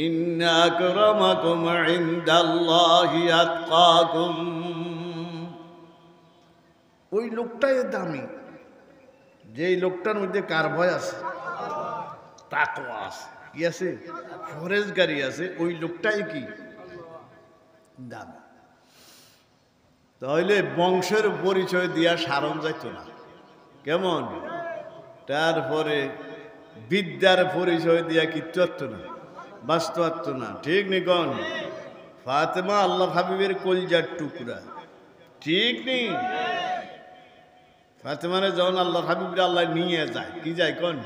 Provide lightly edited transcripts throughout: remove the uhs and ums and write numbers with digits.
ইন্না আকরামাকুম ইনদাল্লাহি আতকাকুম। ওই লোকটাই দামি যেই লোকটার মধ্যে কার ভয় আছে, তাকওয়া আছে, কি আছে, ফরেজগারি আছে। ওই লোকটাই কি দামি। তাহলে বংশের পরিচয় দিয়া সারণ যাইত না, কেমন? তারপরে বিদ্যার পরিচয় দিয়া কিচ্ছু আত্ম না, বাস্তবাত্ম না, ঠিক নি কন? ফাতেমা আল্লাহ হাবিবের কলজার টুকরা, ঠিক নেই? ফাতেমারে যখন আল্লাহ হাবিবরে আল্লাহ নিয়ে যায়, কি যায় কন?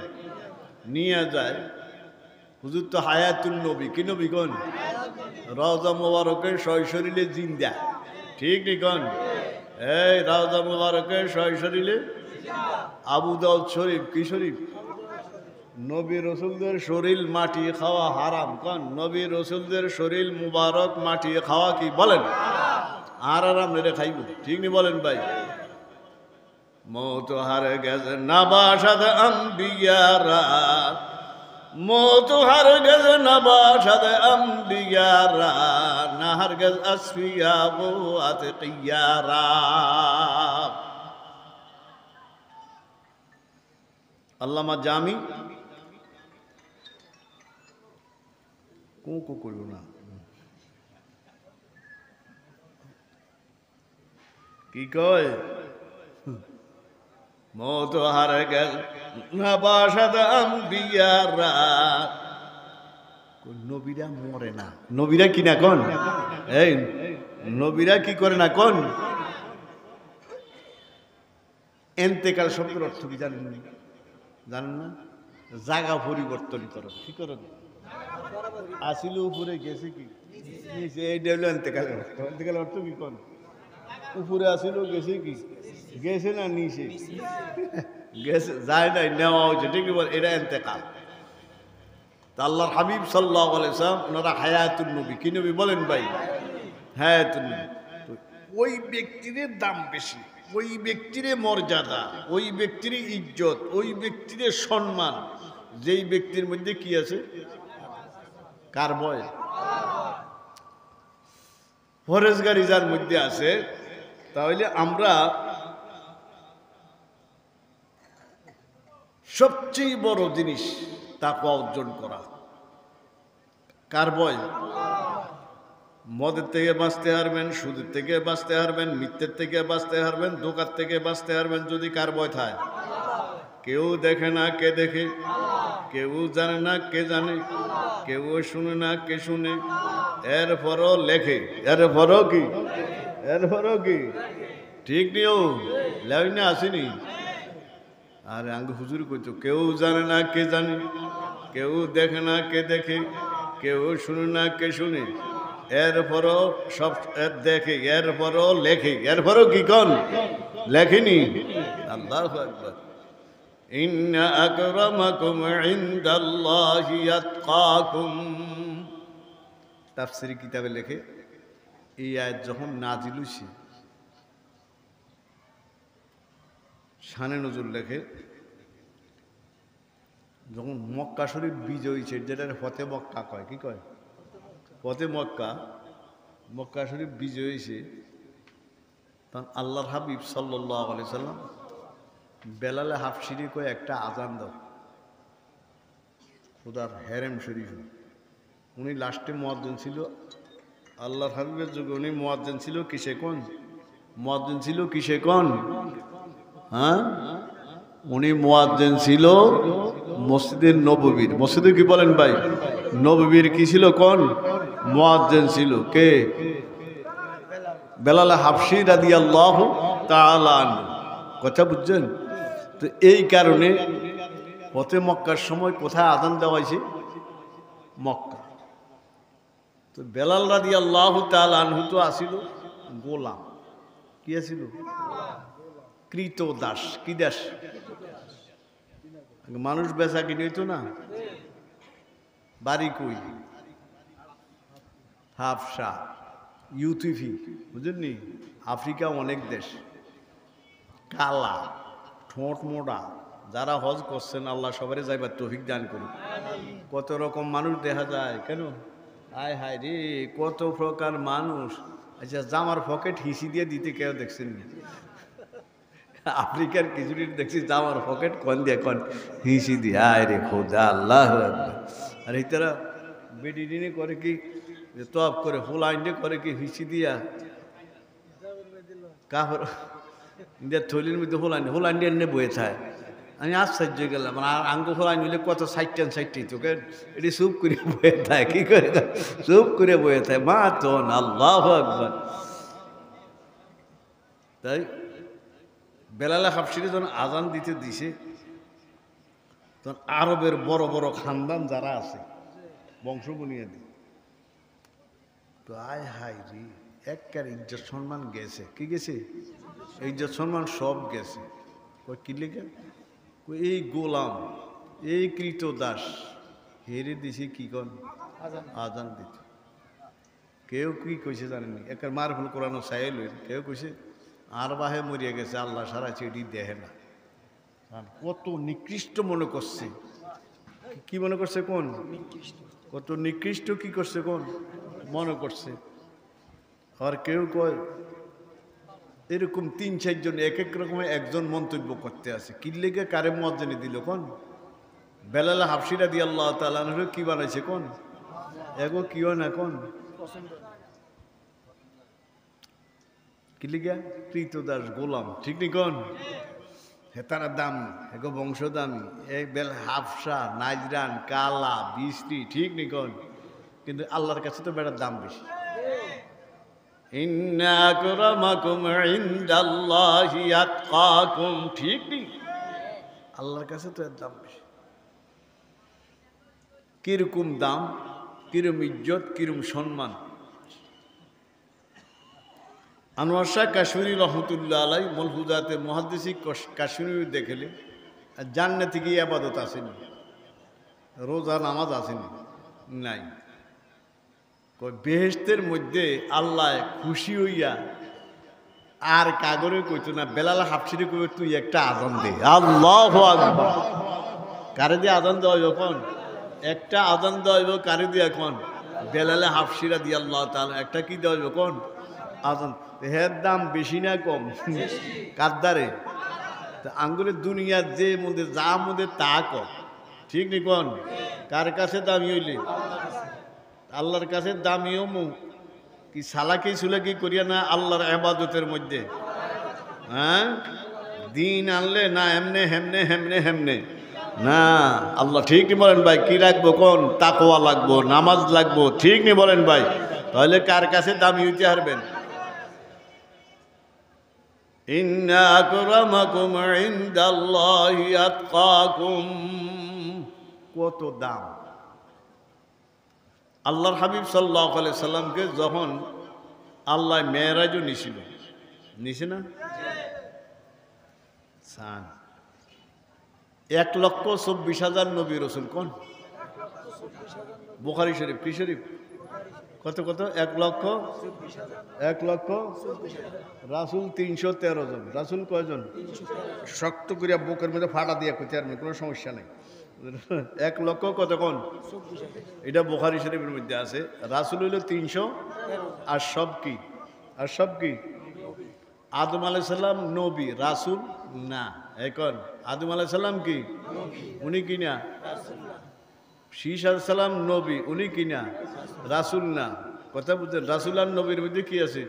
নিয়ে যায়। হুজুর তো হায়াতুল নবী, কি নবী কন? রওজা মোবারকের শৈশরীরে জিন্দা, ঠিক নি কন? এই রওজা মোবারকের শৈশরীরে আবু দাউদ শরীফ, কি শরীফ? নবী রসুলদের শরীর মাটি খাওয়া হারাম, কন? নবী রসুলদের শরীর মুবারক মাটি খাওয়া কি বলেন? আর আরাম রে খাইব, ঠিক নি বলেন ভাই? মৌত হারে গেছে নাবাসাদ আম্বিয়ারা, মৌত হারে গেছে নাবাসাদ আম্বিয়ারা, নাহার গেছে আসফিয়া ও আতিকিয়ারা। আল্লামা জামি কো করিব না, কি কয়? মৌত হারে গেল নাবাসাদ আম্বিয়ারা। নবীরা মরে না, নবীরা কি না কোন? এই নবীরা কি করে না কোন? এন্তেকাল শব্দের অর্থ কি জানেন? জানেন না? জায়গা পরিবর্তন করো, কি করো? আসিল উপরে গেছে কি নিচে, এই হলো এন্তেকালের অর্থ। এন্তেকালের অর্থ কি কোন? উপরে আসিল গেছে কি, গেছে না নিচে গেছে, যায় নাই, নেওয়া হয়েছে, ঠিক বল, এটা এন্তেকাল। তা আল্লাহর হাবিব সাল্লাল্লাহু আলাইহি ওয়াসাল্লাম ওনারা হায়াতুন নবী, কি নবী বলেন ভাই? হায়াতুন নবী। ওই ব্যক্তির দাম বেশি, ওই ব্যক্তির মর্যাদা, ওই ব্যক্তির ইজ্জত, ওই ব্যক্তির সম্মান, যেই ব্যক্তির মধ্যে কি আছে, কার ভয়? ফরেজগারি যার মধ্যে আছে। তাহলে আমরা সবচেয়ে বড় জিনিস তাকওয়া অর্জন করা। কার ভয়? মদের থেকে বাঁচতে পারবেন, সুদের থেকে বাঁচতে পারবেন, মিথ্যের থেকে বাঁচতে পারবেন, ধোঁকার থেকে বাঁচতে পারবেন যদি কার ভয় থাকে? কেউ দেখে না, কে দেখে? কেউ জানে না, কে জানে? কেউ শুনে না, কে শুনে? এরপরও লেখে, এরপরও কি, এরপরও কি, ঠিক নিও লাইনে আসেনি। আর আঙ্গ হুজুর কইতো কেউ জানে না, কে জানে? কেউ দেখে না, কে দেখে? কেউ শুনে না, কে শুনে? এরপরও সব দেখে, এরপরও লেখে, এরপরও কি কন? লেখেনি। আল্লাহু আকবার। ইন্না আকরামাকুম ইনদাল্লাহি আতকাকুম। তাফসীরি কিতাবে লেখে, এই আয়াত যখন নাজিল হইছে, শানে নজুল লেখে, যখন মক্কা শরীফ বিজয় হয়েছে, যেটা ফতে মক্কা কয়, কি কয়? ফতে মক্কা। মক্কা শরীফ বিজয় হয়েছে, তখন আল্লাহর হাবিব সাল্লাল্লাহু আলাইহি সাল্লাম বেলালে হাফসিরি কয়ে একটা আজান দাও, খোদার হেরেম শরীফ। উনি লাস্টে মুয়াজ্জিন ছিল, আল্লাহর হাবিবের যুগে উনি মুয়াজ্জিন ছিল কিসে কোন? মুয়াজ্জিন ছিল কিসে কোন? হ্যাঁ, উনি মুয়াজ্জিন ছিল মসজিদের নববীর। মসজিদে কি বলেন ভাই? নববীর কি ছিল কোন? মুয়াজ্জিন ছিল কে? বেলাল হাবশী রাদিয়াল্লাহু তাআলা আনহু। কথা বুঝছেন? তো এই কারণে ফতে মক্কার সময় কোথায় আযান দেওয়া হয়েছে? মক্কা। তো বেলাল রাদিয়াল্লাহু তাআলা আনহু তো আসিল গোলাম। কি আসিল? কৃত দাস। কি দাস? মানুষ বেচা কিনে হইতো না। বাড়ি কই? হাফসা, ইউথিফি, বুঝলেননি? আফ্রিকা অনেক দেশ, কালা, ঠোঁট মোটা, যারা হজ করছেন আল্লাহ সবারই যাইবার তৌফিক দান করুন। কত রকম মানুষ দেখা যায়, কেন আয় হায় রে কত প্রকার মানুষ। আচ্ছা জামার পকেট হিসি দিয়ে দিতে কেউ দেখছেন না? আফ্রিকার কিছুদিন দেখছি জামার পকেট কন দিয়ে কন হিসি দিয়ে, আয় রে খোদা আল্লাহ আকবার। আর এই তারা বেডিনে করে কি তপ করে ফুল আইনে করে কি হিসি দিয়া কাপড় থলির মধ্যে হোল আইন এনে বয়ে থাকে। আমি আশ্চর্য গেলাম, আর আঙ্গ হোল আইন হইলে কত সাইটেন তোকে এটি চুপ করে বয়ে থাকে, কি করে চুপ করে বয়ে থাকে। মা তো আল্লাহু আকবার। তাই বেলালে হাফসিরে যখন আজান দিতে দিছে তখন আরবের বড় বড় খানদান যারা আছে বংশ বুনিয়াদি, তো আয় হাই রে একবার ইজ্জত সম্মান গেছে। কি গেছে? ইজ্জত সম্মান সব গেছে। কি লেগে? এই গোলাম, এই কৃত দাস হেরে দিছে কি কন আজান দিত। কেউ কি কইছে জানেনি, একবার মার ফুল কোরআন চাইল, কেউ কইছে আর বাহে মরিয়া গেছে আল্লাহ সারা চেটি দেখে না। কত নিকৃষ্ট মনে করছে, কি মনে করছে কোন কত নিকৃষ্ট কি করছে কোন মনে করছে। আর কেউ কয় এরকম ৩-৪ জন এক এক রকমের একজন মন্তব্য করতে আছে। কি লেগে কারে মুয়াজ্জিন দিল কোন? বেলাল হাফসি রাদিয়াল্লাহু তাআলা আনহু কি বানাইছে কোন? এগো কি হয় না কোন? কি লেগে? কৃতদাস গোলাম, ঠিক নি কোন? হেতারা দাম এগো বংশ দামি, এই বেল হাফসা নাজরান কালা বিস্তি, ঠিক নি কোন? কিন্তু আল্লাহর কাছে তো বেটার দাম বেশি। ইন্না আকরামাকুম ইনদাল্লাহি আতকাকুম, ঠিক নেই? আল্লাহর কাছে তো এর দাম বেশি। কিরকম দাম, কিরম ইজ্জত, কিরম সম্মান। আনোয়ার শাহ কাশ্মীরি রহমতুল্লাহ আলাই মলহুজাতে মুহাদ্দিসি কাশ্মীরি দেখলে জান্নাতে গিয়ে ইবাদত আসেনি, রোজা নামাজ আসেনি, নাই। বেহেশতের মধ্যে আল্লাহ খুশি হইয়া আর কাগরে কইতো না, বেলাল হাফসিরে কই তুই একটা আজান দে। আল্লাহু আকবার। কারে দিয়ে আজান দেওয়া হইব কোন? একটা আজান দেওয়া হইব কারে দিয়ে কোন? বেলাল হাফসি রাদিয়াল্লাহু তাআলা একটা কি দেওয়া হইব কোন? আজান। হের দাম বেশি না কম? কাদ্দারে আঙ্গুলের দুনিয়ার যে মধ্যে যা মধ্যে তা কর, ঠিক নি কোন? কার কাছে দামি হইলে? আল্লাহর কাছে দামিও মু কি সালাকি সুলাকি করিয়া না আল্লাহর ইবাদতের মধ্যে। হ্যাঁ দিন আনলে না এমনে হেমনে হেমনে হেমনে না। আল্লাহ ঠিক নি বলেন ভাই? কি রাখবো কোন? তাকওয়া লাগবো, নামাজ লাগবো, ঠিক নি বলেন ভাই? তাহলে কার কাছে দামি হইতে পারবেন? ইন্না আকরামাকুম ইনদাল্লাহি আতকাকুম, কত দাম। আল্লাহর হাবিব সাল্লাল্লাহু আলাইহি সাল্লামকে যখন আল্লাহ মেরাজও নিছিল, নিছে না? 1,24,000 নবী রাসূল কোন? বুখারী শরীফ কি শরীফ? কত কত? 1,24,000 রাসূল 313 জন। রাসূল কয়জন? শক্ত করিয়া বুকের মধ্যে ফাটা দিয়ে কইতে আর কোনো সমস্যা নাই। 1,00,000 কত কোন? এটা বুখারী শরীফের মধ্যে আছে। রাসূল হইল 300, আর সব কি? আর সব কি? আদম আলাইহিস সালাম নবী, রাসূল না। এখন আদম আলাইহিস সালাম কি? উনি কি না? শীষ আলাইহিস সালাম নবী, উনি কি না? রাসূল না। কথা বুঝছেন? রাসূল আর নবীর মধ্যে কি আছে?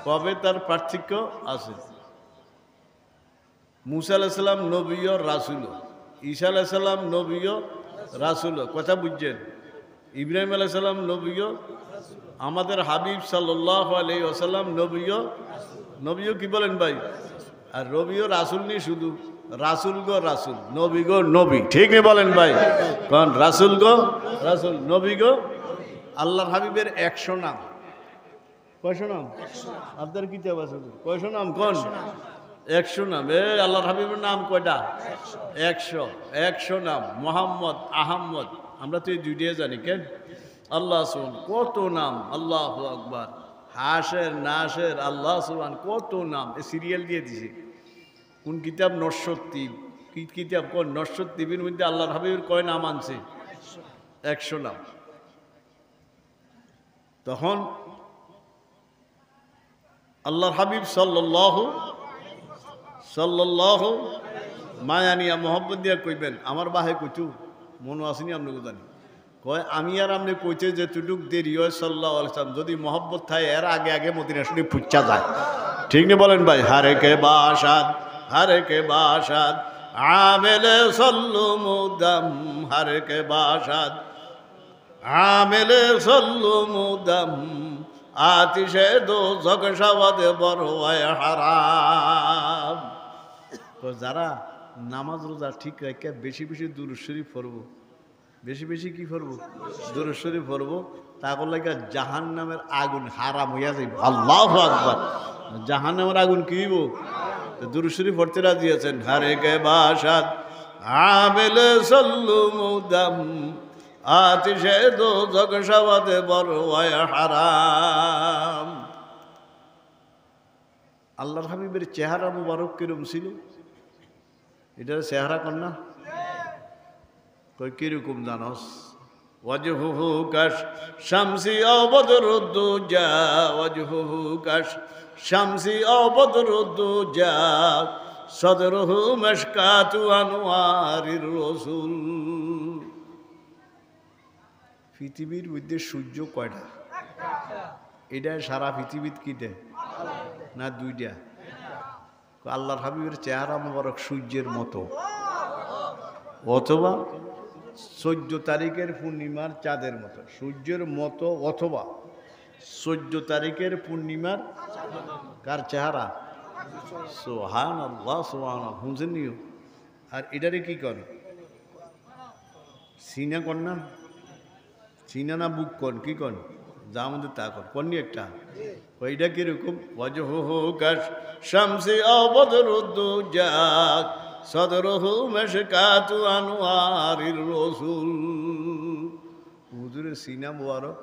কবে তার পার্থক্য আছে। মুসা আলাইহিস সালাম নবীও রাসূলও, ঈসা আলাইহিস সালাম নবীও রাসূলও। কথা বুঝছেন? ইব্রাহিম আলাইহিস সালাম নবীও, আমাদের হাবিব সাল্লাল্লাহু আলাইহি ওয়াসাল্লাম নবীও কি বলেন ভাই? আর রবিও রাসূল নেই, শুধু রাসূল গো রাসূল, নবী গো নবী, ঠিক নেই বলেন ভাই? কোন? রাসূল গো রাসূল, নবী গো। আল্লাহর হাবিবের 100 নাম। কয়শো নাম? আপনার কিতাব আছে কয়শো নাম? কোন? 100 নাম। আল্লাহর হাবিবের নাম কয়টা? 100 নাম। মোহাম্মদ, আহম্মদ, আমরা তো এই দুইটাই জানি। কেন? আল্লাহ সুবহান কত নাম, আল্লাহু আকবার। হাসের নাসের আল্লাহ সুবহান কত নাম, সিরিয়াল দিয়ে দিছে। কোন কিতাব? নরসত্যি কি কিতাব কোন নশ্বর টিভির মধ্যে আল্লাহর হাবিবের কয় নাম আনছে? 100 নাম। তখন আল্লাহর হাবিব সাল্লাল্লাহু মায়া নিয়া মোহাম্মদ দিয়া কইবেন আমার বাহে কইতু মনে আসেনি আপনাকে জানি কয় আমি আর আপনি কইতে যে তুটুক দেরি হয় সাল্লাল্লাহু আলাইহি সাল্লাম যদি মোহাম্মদ থাকে এর আগে আগে মদিনা শরীফ পুচ্ছা যায়। ঠিক না বলেন ভাই? হারে কে বাসাদ আমেলে সল্লু মুদাম, হারে কে বাসাদ আমেলে সল্লু মুদাম, আতিশে দোজখ শাওয়াদে বড়ওয়ায় হারাম। তো যারা নামাজ রোজা ঠিক রেখে বেশি বেশি দুরূদ শরীফ পড়বো, বেশি বেশি কি পড়বো? দুরূদ শরীফ পড়বো, তারপর লাগে জাহান্নামের আগুন হারাম হইয়া যাইব। আল্লাহু আকবার। জাহান্নামের আগুন কি হইব? দুরূদ শরীফ পড়তে রাজি আছেন? হারে কে বাসাদ আমেলে সল্লু মুদাম, আতিশে দোজখ শাওয়াদে বড়ওয়ায় হারাম। আল্লাহর হাবিবের চেহারা মুবারক কিরম ছিল? এটার চেহারা কন্যা কই কিরকম জানস? ওয়াজহুহু কাশ শামসি আও বদরুদ্দুজা, ওয়াজহুহু কাশ শামসি আও বদরুদ্দুজা, সদরুহু মিশকাতু আনওয়ারির রাসূল। পৃথিবীর মধ্যে সূর্য কয়টা? এটা সারা পৃথিবীত কিটা না দুইটা? আল্লাহর হাবিবের চেহারা মোবারক সূর্যের মতো, অথবা 14 তারিখের পূর্ণিমার চাঁদের মতো। সূর্যের মতো অথবা 14 তারিখের পূর্ণিমার কার চেহারা? সুবহানাল্লাহ সুবহানাল্লাহ। শুনছেন নিও? আর এটারে কি কর? সিনা কর না? সিনা না বুক কর? কি কর? যা আমাদের তা কর, কননি একটা। ওইটা কিরকম? ওয়াজহুহু কাশ শামসি আও বদরুদ্দুজা, সদরুহু মিশকাতু আনওয়ারির রাসূল। হুজুরের সিনা মোবারক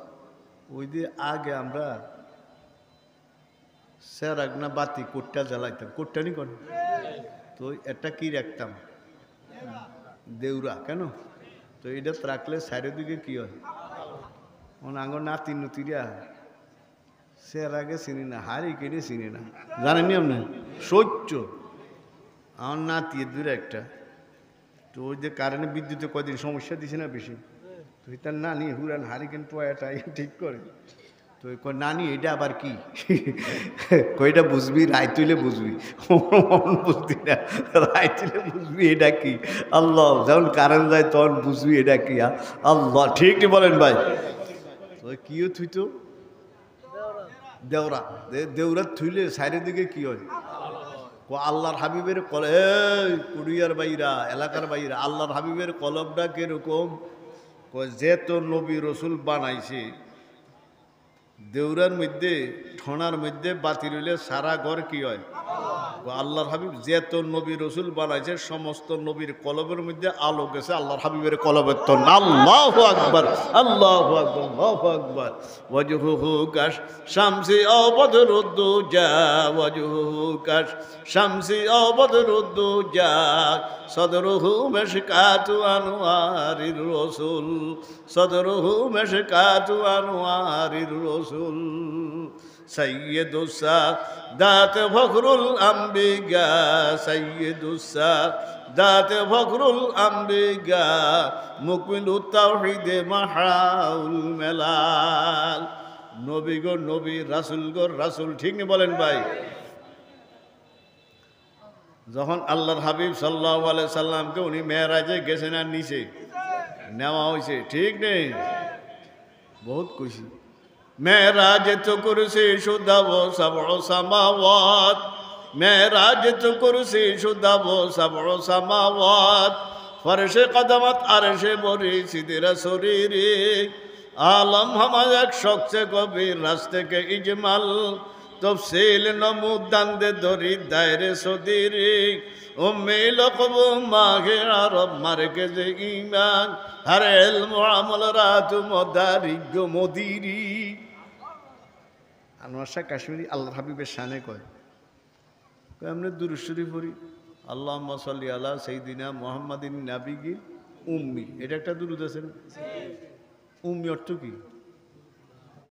ওই যে আগে আমরা সেরাগ না বাতি কোটটা জ্বালাইতাম, কোটটা নি কর তো একটা কি রাখতাম? দেউরা। কেন? তো এটা রাখলে চারিদিকে কি হয়? আঙ্গর নাতি নতিরা সের আগে চিনি না, হারি কেটে চিনি না, জানেননি আপনি? সহ্য আমার নাতি দূরে একটা, তো ওই যে কারেন্টের বিদ্যুতে কদিন সমস্যা দিছে না বেশি, তো তার নানি হুরান হারিকেন টয়টা ঠিক করে। তো নানি এটা আবার কি? কইটা বুঝবি, রায় তুলে বুঝবি, বুঝবি না, রায় তুলে বুঝবি এটা কি। আল্লাহ, যখন কারেন্ট যায় তখন বুঝবি এটা কি। আল্লাহ, ঠিক বলেন ভাই? তো কিও থুই তো দেওরা, দেউরা থুইলে সাইডের দিকে কি হয়? আল্লাহর হাবিবের কুড়িয়ার বাইরা, এলাকার বাইরা, আল্লাহর হাবিবের কলবটা কিরকম? যে তো নবী রসুল বানাইছে, দেউরার মধ্যে ঠোনার মধ্যে বাতি রইলে সারা ঘর কি হয়? আল্লাহর হাবিব যে তো নবী রসুল বানাইছে, সমস্ত নবীর কলবের মধ্যে আলো গেছে আল্লাহর হাবিবের কলবের তো। আল্লাহু আকবার, আল্লাহু আকবার, আল্লাহু আকবার। ওয়াজহুহু কাশ শামসি আও বদরুদ্দুজা, ওয়াজহুহু কাশ শামসি আও বদরুদ্দুজা, সদরুহু মিশকাতু আনওয়ারির রাসূল, সদরুহু মিশকাতু আনওয়ারির রাসূল। সৈয়দুস সাদাত ফখরুল আম্বিয়া, সৈয়দুস সাদাত ফখরুল আম্বিয়া, মুকমিলুত তাওহীদে মাহাউল মেলাল। নবী গো নবী, রাসূল গো রাসূল। ঠিক নি বলেন ভাই? যখন আল্লাহর হাবিব সাল্লাল্লাহু আলাইহি সাল্লামকে উনি মেরাজে গেছেন আর নিচে নেওয়া হয়েছে, ঠিক নেই? বহুত খুশি। মেরাজ তো কুরসি শুদাব সাবউ সামাওয়াত, মেরাজ তো কুরসি শুদাব সাবউ সামাওয়াত, ফরশে কদমত আরশে বরি সিদরা শরীরে, আলম হামাজ এক শখসে কবির রাস্তে কে ইজমাল, তফসিল নমুদান দে দরি দায়রে সদিরে, উম্মে লকব মাহে আরব মারকেজ ঈমান, হর ইলম আমল রাত মদারিজ মদিরি। আনোয়ার শাহ কাশ্মীরি আল্লাহর হাবিবের শানে কয়, আমরা দুরূদ শরীফ পড়ি, আল্লাহুম্মা সাল্লি আলা সাইয়্যিদিনা মুহাম্মাদিন নাবিয়্যিল উম্মি, এটা একটা দুরূদ আছে না? উম্মি অর্থ কি?